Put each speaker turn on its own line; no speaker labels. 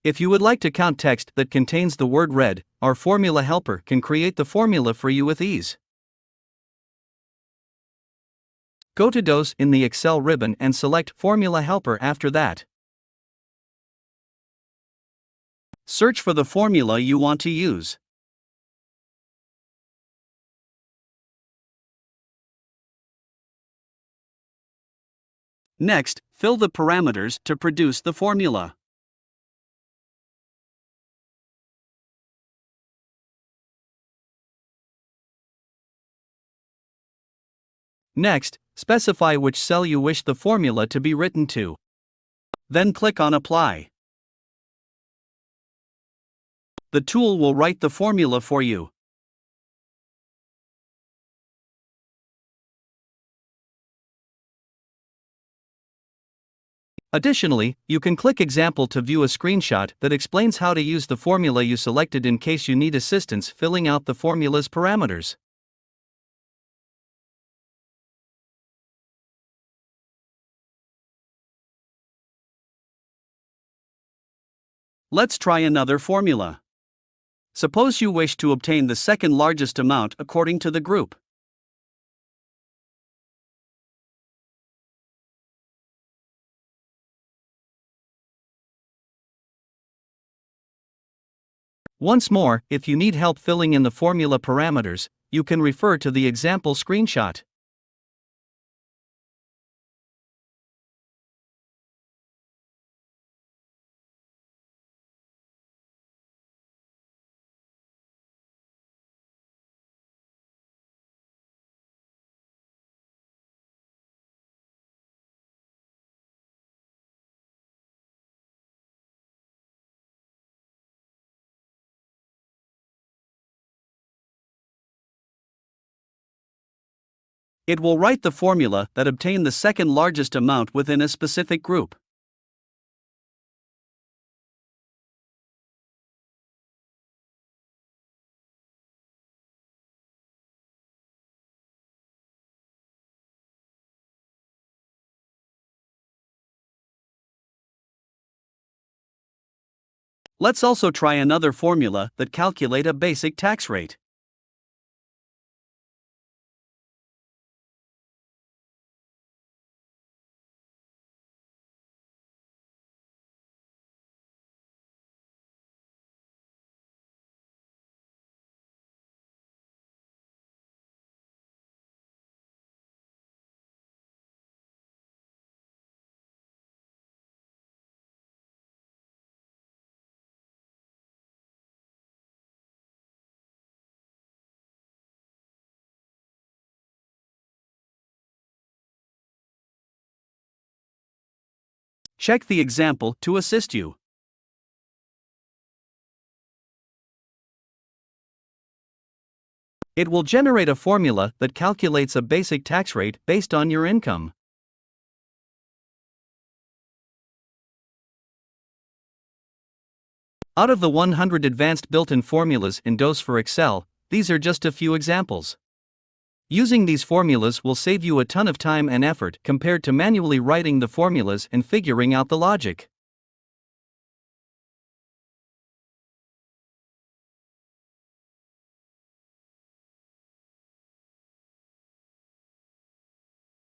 If you would like to count text that contains the word red, our formula helper can create the formula for you with ease. Go to DOS in the Excel ribbon and select Formula Helper after that. Search for the formula you want to use. Next, fill the parameters to produce the formula. Next, specify which cell you wish the formula to be written to. Then click on Apply. The tool will write the formula for you. Additionally, you can click Example to view a screenshot that explains how to use the formula you selected in case you need assistance filling out the formula's parameters. Let's try another formula. Suppose you wish to obtain the second largest amount according to the group. Once more, if you need help filling in the formula parameters, you can refer to the example screenshot. It will write the formula that obtained the second largest amount within a specific group. Let's also try another formula that calculate a basic tax rate. Check the example to assist you. It will generate a formula that calculates a basic tax rate based on your income. Out of the 100 advanced built-in formulas in DOS for Excel, these are just a few examples. Using these formulas will save you a ton of time and effort compared to manually writing the formulas and figuring out the logic.